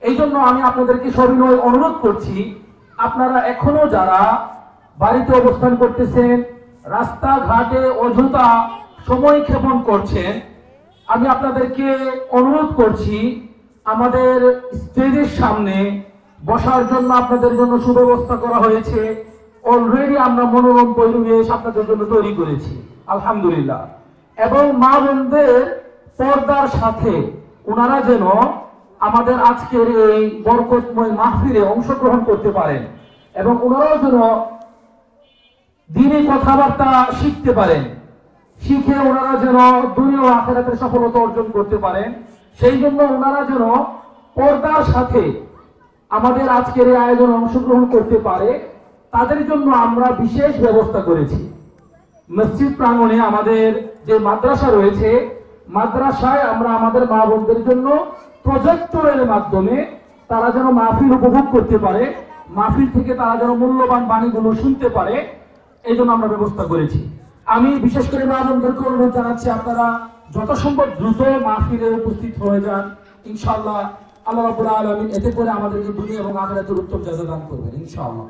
এই জন্য আমি আপনাদেরকে সবিনয় অনুরোধ করছি, আপনারা এখনো যারা বাড়িতে অবস্থান করতেছেন, রাস্তাঘাটে অযথা সময় ক্ষেপণ করছেন, আমি আপনাদেরকে অনুরোধ করছি আমাদের স্টেজের সামনে বসার জন্য আপনাদের জন্য সুব্যবস্থা করা হয়েছে। অলরেডি আমরা মনোরম পরিবেশ আপনাদের জন্য তৈরি করেছি আলহামদুলিল্লাহ। এবং মা বোনদের পর্দার সাথে ওনারা যেন আমাদের আজকের এই বরকতময় মাহফিলে অংশগ্রহণ করতে পারেন এবং ওনারাও যেন দ্বীনি কথাবার্তা শিখতে পারেন, শিখে ওনারা যেন দুনিয়া ও আখিরাতের সফলতা অর্জন করতে পারেন। সেই জন্য ওনারা যেন পর্দার সাথে আমাদের আজকের এই আয়োজনে অংশগ্রহণ করতে পারে, তাদের জন্য আমরা বিশেষ ব্যবস্থা করেছি। মসজিদ প্রাঙ্গণে আমাদের যে মাদ্রাসা রয়েছে, মাদ্রাসায় আমরা আমাদের মা বোনদের জন্য প্রজেক্টরের মাধ্যমে তারা যেন মাহফিল উপভোগ করতে পারে, মাহফিল থেকে তারা যেন মূল্যবান বাণীগুলো শুনতে পারে, এই জন্য আমরা ব্যবস্থা করেছি। আমি বিশেষ করে মা বোনদেরকে অনুরোধ জানাচ্ছি, আপনারা যত সম্ভব দ্রুত মাহফিলে উপস্থিত হয়ে যান। ইনশাআল্লাহ আল্লাহ রাব্বুল আলামিন এতে করে আমাদেরকে দুনিয়া এবং আখিরাতের উত্তম জাযা দান করবেন ইনশাআল্লাহ।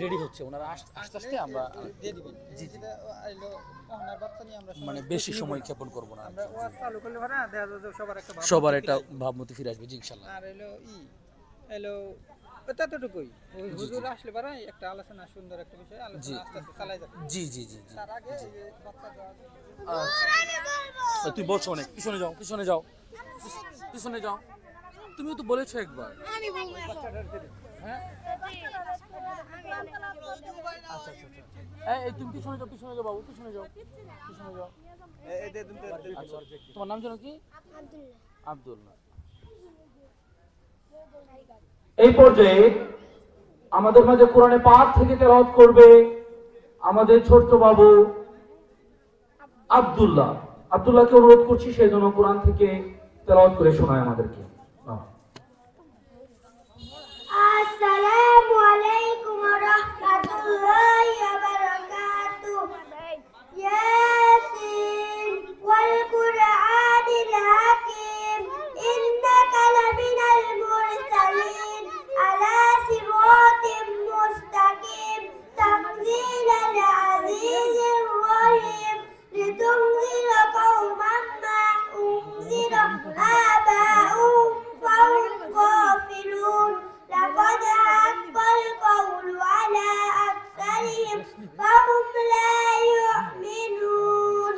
রেডি হচ্ছে, ওনারা আস্তে আস্তে আমরা মানে বেশি সময় ক্ষেপণ করবো না, সবার একটা ভাবমূর্তি ফিরে আসবে জি ইনশাআল্লাহ। আর এলো ততটুকুই, হুজুর আসলে পারে একটা আলোচনা, সুন্দর একটা বিষয় আলোচনা আস্তে আস্তে চালাই যাবে। জি জি জি তার আগে তুই বলছো অনেক, পিছনে যাও পিছনে যাও পিছনে যাও, তুমিও তো বলেছো একবার। হ্যাঁ আচ্ছা আচ্ছা এই তুমি পিছনে যাও, পিছনে যাও বাবু, পিছনে যাও পিছনে যাও। তোমার নাম জানো কি? আব্দুল্লাহ। এই পর্যায়ে আমাদের মাঝে কোরআনে পাক থেকে তেলাওয়াত করবে আমাদের ছোট্ট বাবু আব্দুল্লাহ। আব্দুল্লাহকে অনুরোধ করছি সেই জন্য কোরআন থেকে তেলাওয়াত করে শোনায় আমাদেরকে। আসসালামু আলাইকুম ওয়া রাহমাতুল্লাহি ওয়া বারাকাতুহু। ইয়াসিন ওয়াল কুরআনিল হাকীম ইন্নাকা লামিনাল মুরসালিন আলা সিরাতিম মুস্তাকিম তানজিলাল আজিজির রহিম লিতুনজিরা কওমান মা উনজিরা আবাউহুম ফাহুম গাফিলুন لقد حق القول على أكثرهم فهم لا يؤمنون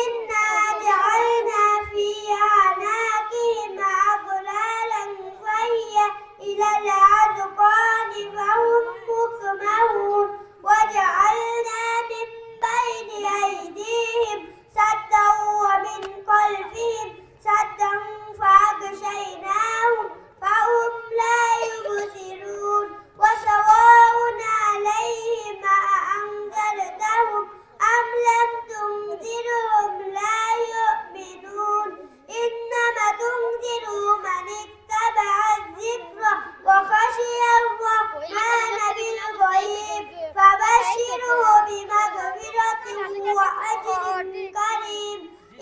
إنا جعلنا في أعناقهم أغلالا فهي إلى الأذقان فهم مقمحون وجعلنا من بين أيديهم سدا ومن خلفهم سدا فأغشيناهم فهم لا يبصرون وسواء عليهم أأنذرتهم أم لم تنذرهم لا يؤمنون إنما تنذر من اتبع الذكر وخشي الرحمن بالغيب فبشره بمغفرة وأجر كريم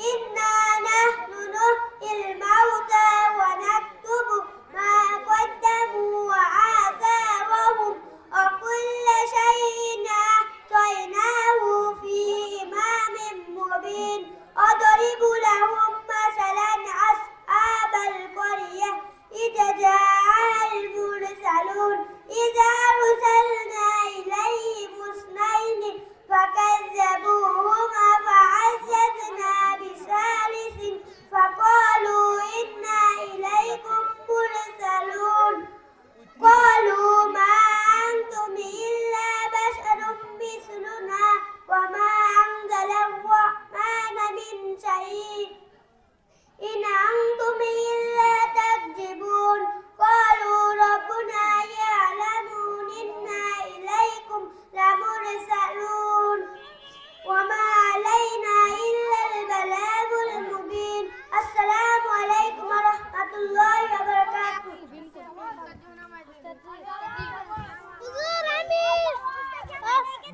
إنا نحن نحيي الموتى ونكتب ما قدموا وآثارهم وكل شيء أحصيناه في إمام مبين أضرب لهم مثلا أصحاب القرية إذ جاءها المرسلون إذا أرسلنا إليهم اثنين فكذبوهما فعززنا بثالث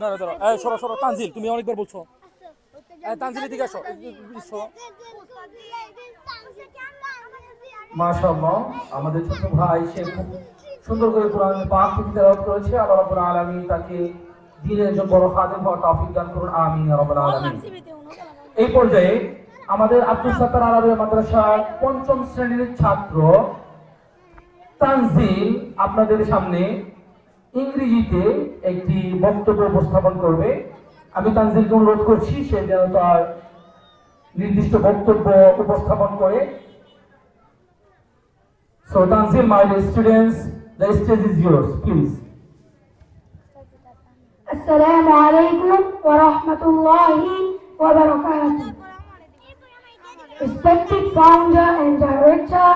দাঁড়া দাঁড়া, এই সরো সরো, তানজিল তুমি অনেকবার বলছো। তানজিল এদিকে আসো, এসো। মাশাআল্লাহ, আমাদের ছোট ভাই সে খুব সুন্দর করে কোরআন পাক থেকে তেলাওয়াত করেছে। আল্লাহ রাব্বুল আলামিন তাকে দ্বীনের একজন বড় খাদেম হওয়ার তৌফিক দান করুন, আমিন ইয়া রাব্বাল আলামিন। এই পর্যায়ে আমাদের আব্দুল সাত্তার আরবিয়া মাদ্রাসার ৫ম শ্রেণীর ছাত্র তানজিল আপনাদের সামনে ইংরেজিতে একটি বক্তব্য উপস্থাপন করবে। আমি তানজিলকে অনুরোধ করছি সে যেন তার নির্দিষ্ট বক্তব্য উপস্থাপন করে। So Tanzil, my dear students, the stage is yours, please. Assalamu alaikum wa rahmatullahi wa barakatuh. Respected founder and director,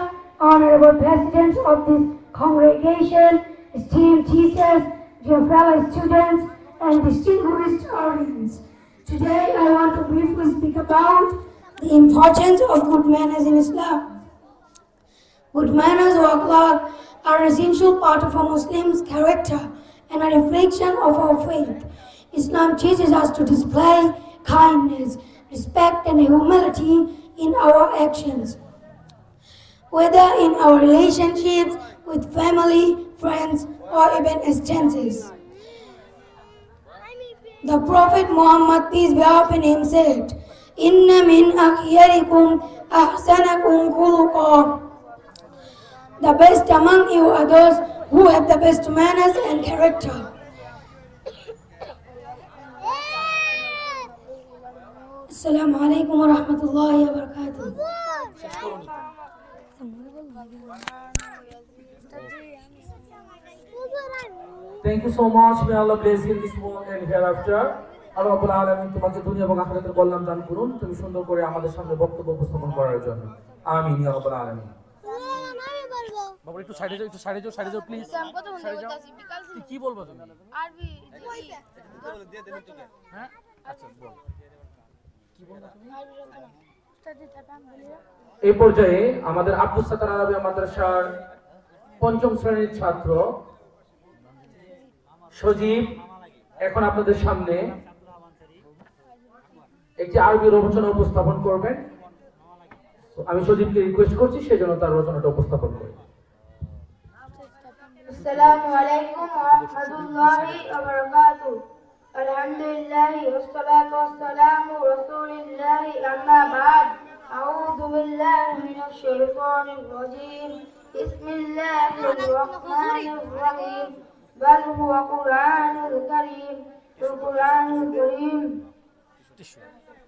honorable president of this congregation, esteemed teachers, dear fellow students, and distinguished audience. Today I want to briefly speak about the importance of good manners in Islam. Good manners or akhlaq are an essential part of a Muslim's character and a reflection of our faith. Islam teaches us to display kindness, respect, and humility in our actions, whether in our relationships with family, friends, or even acquaintances. The Prophet Muhammad, peace be upon him, said, "Inna min akhyarikum ahsanakum khuluqan." The best among you are those who have the best manners and character. Assalamu alaikum wa rahmatullahi wa barakatuh. Thank you so much. May Allah bless you in this world and hereafter. আল্লাহ রাব্বুল আলামিন তোমাকে দুনিয়া এবং আখিরাতের কল্যাণ দান করুন তুমি সুন্দর করে আমাদের সামনে বক্তব্য উপস্থাপন করার জন্য। আমিন ইয়া রাব্বাল আলামিন। বাবা একটু সাইডে যাও, একটু সাইডে যাও, সাইডে যাও প্লিজ। সাইডে যাও। কি বলবো তুমি? আরবি হ্যাঁ আচ্ছা বল। কি বলবো তুমি? এই পর্যায়ে আমাদের আব্দুল সাত্তার আরবিয়া মাদ্রাসার ৫ম শ্রেণীর ছাত্র সজীব এখন আপনাদের সামনে একটি আরবি রচনা উপস্থাপন করবেন। আমি সজীবকে রিকোয়েস্ট করছি সেজন্য তার রচনাটা উপস্থাপন করে। Assalamu alaikum wa rahmatullahi wa barakatuh. Alhamdulillahi wassalatu wassalamu rasulillahi amma ba'd. A'udhu billahi minash shaitanir rajim. Bismillahir rahmanir rahim. Bal huwa Qur'anul karim. Al-Qur'anul karim.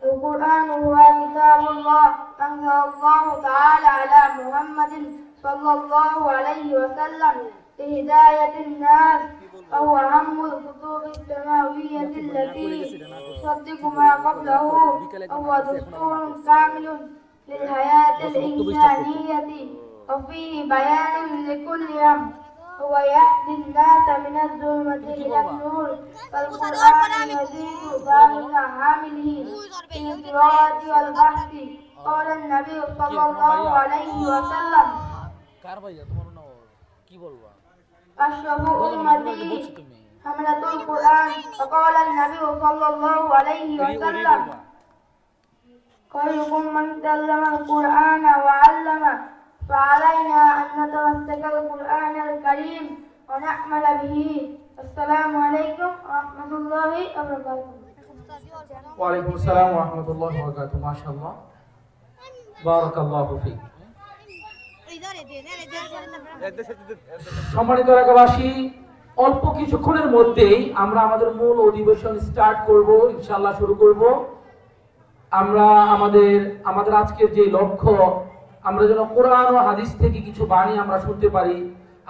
القرآن هو كتاب الله أنزل الله تعالى على محمد صلى الله عليه وسلم لهداية الناس فهو أهم الكتب السماوية التي تصدق ما قبله وهو دستور كامل للحياة الإنسانية وفيه بيان لكل أمر هو يهدي الناس من الظلمة إلى النور فالقرآن يزيد ذلك حامله في القراءة والبحث قال النبي صلى الله عليه وسلم أشرف أمتي حملة القرآن فقال النبي صلى الله عليه وسلم خيركم من تعلم القرآن وعلمه فعلينا أن نتمسك القرآن الكريم ونعمل به. السلام عليكم ورحمة الله وبركاته. وعليكم السلام ورحمة الله وبركاته. ما شاء الله. بارك الله فيك. সম্মানিত এলাকাবাসী, অল্প কিছুক্ষণের মধ্যেই আমরা আমাদের মূল অধিবেশন স্টার্ট করব, ইনশাআল্লাহ শুরু করব। আমরা আমাদের আজকের যে লক্ষ্য, আমরা যেন কোরআন ও হাদিস থেকে কিছু বাণী আমরা শুনতে পারি।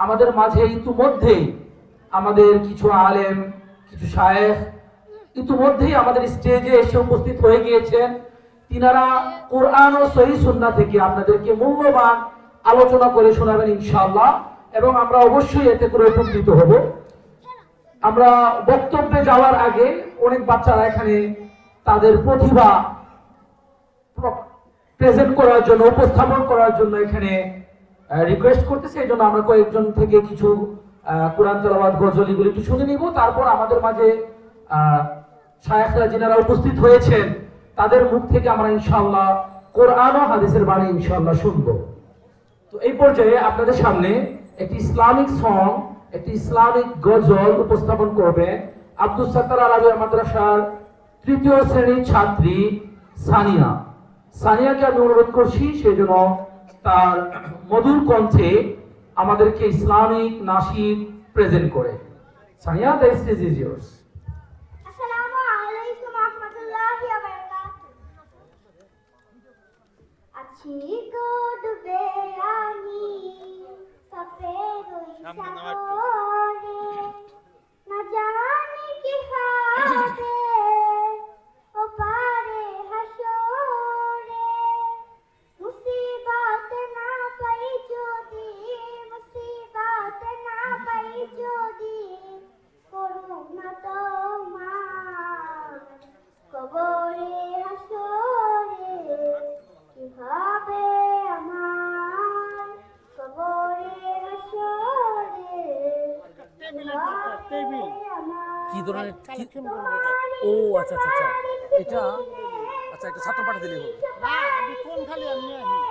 আমাদের মাঝে ইতিমধ্যেই আমাদের কিছু আলেম, কিছু শায়েখ ইতিমধ্যেই আমাদের স্টেজে এসে উপস্থিত হয়ে গিয়েছেন। তিনারা কোরআন ও সহিহ সুন্নাহ থেকে আপনাদেরকে মূল্যবান আলোচনা করে শোনাবেন ইনশাআল্লাহ, এবং আমরা অবশ্যই এতে করে উপকৃত হব। আমরা বক্তব্যে যাওয়ার আগে অনেক বাচ্চারা এখানে তাদের প্রতিভা প্রেজেন্ট করার জন্য, উপস্থাপন করার জন্য এখানে রিকোয়েস্ট করতেছে। এই জন্য আমরা কয়েকজন থেকে কিছু কোরআন তেলাওয়াত গজল এগুলো একটু শুনে নিব। তারপর আমাদের মাঝে শায়েখরা যিনারা উপস্থিত হয়েছেন তাদের মুখ থেকে আমরা ইনশাআল্লাহ কোরআন ও হাদিসের বাণী ইনশাআল্লাহ শুনবো। তো এই পর্যায়ে আপনাদের সামনে একটি ইসলামিক সং, একটি ইসলামিক গজল উপস্থাপন করবেন আব্দুস সাত্তার আরাবিয়া মাদ্রাসার 3য় শ্রেণীর ছাত্রী সানিয়া। সানিয়াকে আমি অনুরোধ করছি সেই জন্য তার মধুর কণ্ঠে আমাদেরকে ইসলামিক নাশিদ প্রেজেন্ট করে। Sania, the stage is years. আসসালামু আলাইকুম ওয়া রাহমাতুল্লাহি ওয়া বারাকাতুহু। আছি গো ডুবে আমি সফেদ সাগরে, না জানি কি হবে ও পারে হাসরে। মুসিবত না পাই যদি, মুসিবত না পাই যদি, করুণা তোমার কবরে হাসরে কি হবে আমার, কবরে হাসরে কি ধরনের ও আচ্ছা আচ্ছা আচ্ছা, এটা আচ্ছা একটা ছাত্র পাঠিয়ে দিলেই হবে।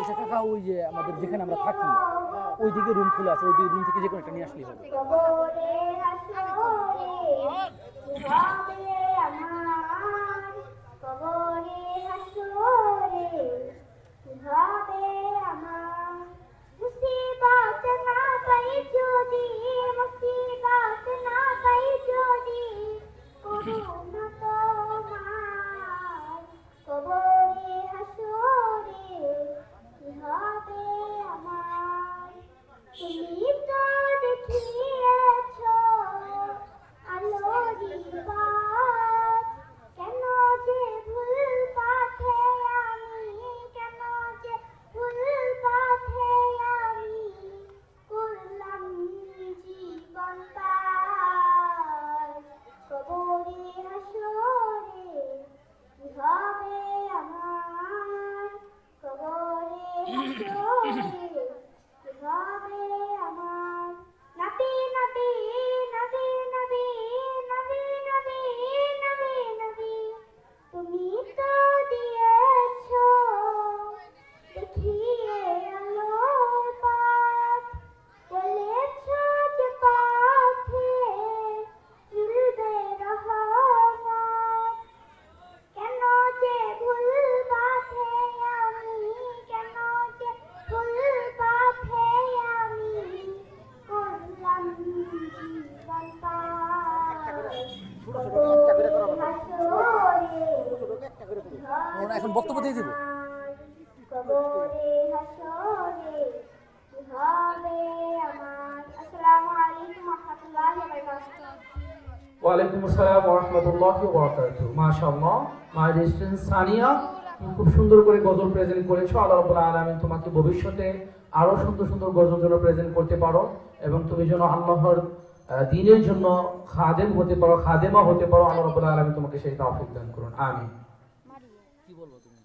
এটা কাকা ওই যে আমাদের যেখানে আমরা থাকি ওই দিকে রুম খোলা আছে, ওই দিকে রুম থেকে যে কোনো একটা নিয়ে আসলেই হবে। কবরে হাসরে কি হবে আমার, কবরে হাসরে কি হবে আমার। মুসিবত না পাই যদি, মুসিবত না পাই যদি, করুণা তোমার কবরে হাসরে কি হবে আমার। তুমি তো দেখিয়েছ আলোরি পথ, কেন যে ভুল পথে আমি, কেন যে ভুল পথে আমি করলাম জীবন পার। কবরে হাসরে কি হবে আমার, কবরে হাসরে কি হবে আমার। নবী নবী নবী নবী নবী নবী নবী নবী, তুমি তো দিয়েছ দেখিয়ে আলোর পথ, বলেছ যে পথে মিলবে রহমত। কেন যে ভুল পথে আমি, কেন যে ভুল পথে আমি করলাম জীবন পার। কবরে ওরা এখন বক্তব্য দিয়ে দিব। কবরে হাসরে কি হবে আমার। আসসালামু আলাইকুম ওয়া রাহমাতুল্লাহি ওয়া বারাকাতুহু। ওয়ালাইকুম আসসালাম ওয়া রাহমাতুল্লাহি ওয়া বারাকাতুহু। মাশাআল্লাহ, মাই ডিয়ার স্টুডেন্ট সানিয়া, তুমি খুব সুন্দর করে গজল প্রেজেন্ট করেছো। আল্লাহ রাব্বুল আলামিন তোমাকে ভবিষ্যতে আরো সুন্দর সুন্দর গজল যেন প্রেজেন্ট করতে পারো এবং তুমি যেন আল্লাহর দ্বীনের জন্য খাদেম হতে পারো, খাদেমা হতে পারো। আল্লাহ রাব্বুল আলামিন তোমাকে সেই তৌফিক দান করুন, আমিন। কি বলবো তুমি?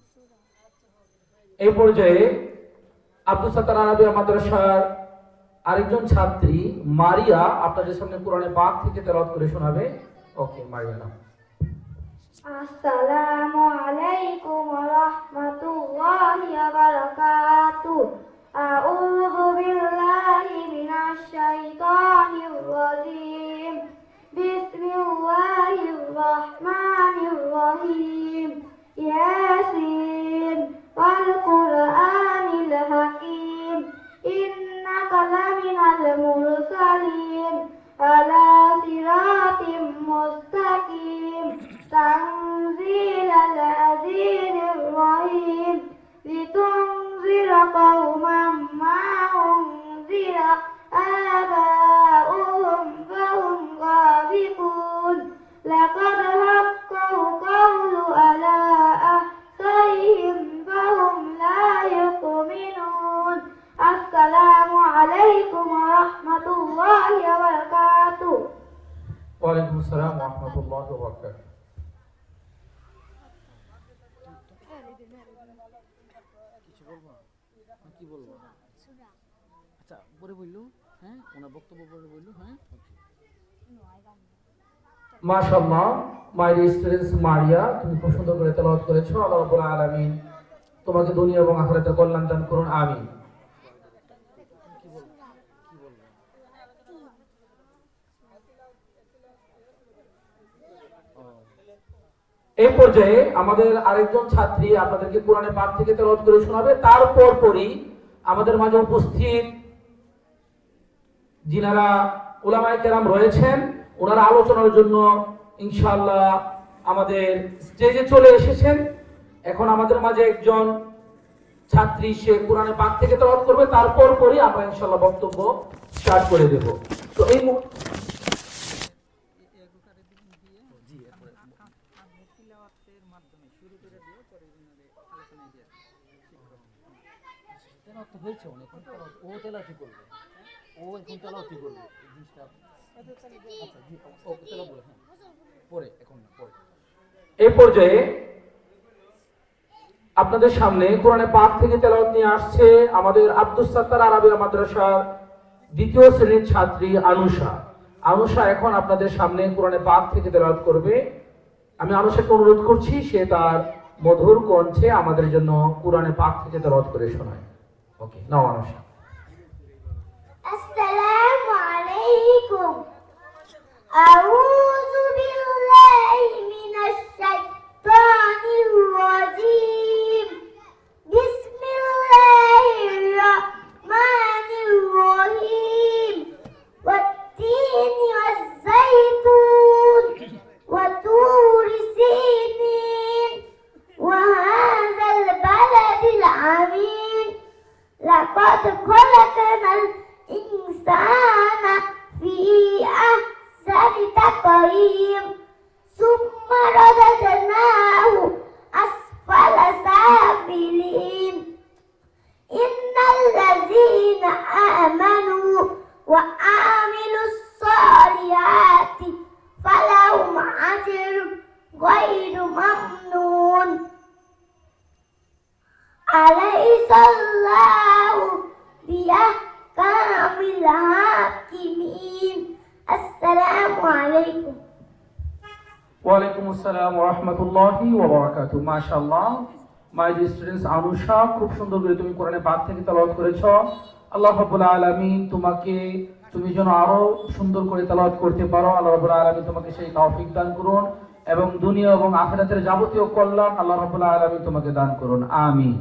এই পর্যায়ে আব্দুস সাত্তার আরাবিয়া মাদ্রাসার আরেকজন ছাত্রী মারিয়া আপনাদের সামনে কোরআনে পাক থেকে তেলাওয়াত করে শোনাবে। ওকে মারিয়া নাও। আসসালামু আলাইকুম ওয়া রাহমাতুল্লাহি ওয়া বারাকাতুহু। আউযু বিল্লাহি মিনাশ শাইতানির রাজীম। বিসমিল্লাহির রাহমানির রহিম। ইয়াসিন ওয়াল কুরআনিল হাকীম। ইন্নাকা লামিনাল মুরসালিন আলা সিরাতিম মুস্তাকিম। তানজিলাল আজিজির রহিম। লিতুনজিরা কওমান মা উনজিরা আবাউহুম ফাহুম গাফিলুন। লাকাদ হাক্কাল কাওলু আলা আহসাইহিম ফাহুম লা ইউমিনুন। আসসালামু আলাইকুম ওয়া রাহমাতুল্লাহি ওয়া বারাকাতুহু। ওয়ালাইকুম আসসালাম ওয়া রাহমাতুল্লাহি ওয়া বারাকাতুহু। কিছু বলবো? কি বলবো? আচ্ছা পরে বললো, হ্যাঁ ওনার বক্তব্য পরে বললো, হ্যাঁ মাশাআল্লাহ, মাই ডিয়ার স্টুডেন্টস, মারিয়া তুমি খুব সুন্দর করে তেলাওয়াত করেছো। আল্লাহ রাব্বুল আলামিন তোমাকে দুনিয়া এবং আখিরাতে কল্যাণ দান করুন, আমিন। এই পর্যায়ে আমাদের আরেকজন ছাত্রী আপনাদেরকে কোরআনে পাক থেকে তেলাওয়াত করে শোনাবে। তারপর পরই আমাদের মাঝে উপস্থিত যিনারা উলামায়ে কেরাম রয়েছেন ওনারা আলোচনার জন্য ইনশাআল্লাহ আমাদের স্টেজে চলে এসেছেন। এখন আমাদের মাঝে একজন ছাত্রী সে কোরআনে পাক থেকে তেলাওয়াত করবে, তারপর পরই আমরা ইনশাআল্লাহ বক্তব্য স্টার্ট করে দেব। তো এই তেলাওয়াত তো হয়েছে অনেক, ও তেলাওয়াতই করবে, ও এখন তেলাওয়াতই করবে এই জিনিসটা। আচ্ছা জি, ও তেলাওয়াত বলে, হ্যাঁ পরে, এখন না পরে। এই পর্যায়ে আপনাদের সামনে কোরআনে পাক থেকে তেলাওয়াত নিয়ে আসছে আমাদের আব্দুস সাত্তার আরাবিয়া মাদ্রাসার দ্বিতীয় শ্রেণীর ছাত্রী আনুষা। আনুষা এখন আপনাদের সামনে কোরআনে পাক থেকে তেলাওয়াত করবে। আমি আনুষাকে অনুরোধ করছি সে তার মধুর কণ্ঠে আমাদের জন্য কোরআনে পাক থেকে তেলাওয়াত করে শোনায়। ওকে, নাও আনুষা। আসসালামু আলাইকুম। আউযু বিল্লাহি মিনাশ শাইতানির রাজীম। বিসমিল্লাহির রাহমানির রহিম। ওয়াত-তিনি ওয়াজ-যাইতুন ওয়া তুরি সিনিন ওয়া হাযাল বালাদিল আমিন। لقد خلقنا الإنسان في أحسن تقويم ثم رددناه أسفل سافلين إن الذين آمنوا وعملوا الصالحات فلهم أجر غير ممنون أليس الله بأحكم الحاكمين السلام عليكم ওয়ালাইকুম আসসালাম ওয়া রাহমাতুল্লাহি ওয়া বারাকাতুহু। মাশাআল্লাহ, মাই ডিয়ার স্টুডেন্টস, আনুষা খুব সুন্দর করে তুমি কোরআনে পাক থেকে তেলাওয়াত করেছো। আল্লাহ রাব্বুল আলামিন তুমি যেন আরো সুন্দর করে তেলাওয়াত করতে পারো। আল্লাহ রাব্বুল আলামিন তোমাকে সেই তৌফিক দান করুন এবং দুনিয়া এবং আখিরাতের যাবতীয় কল্যাণ আল্লাহ রাব্বুল আলামিন তোমাকে দান করুন, আমিন।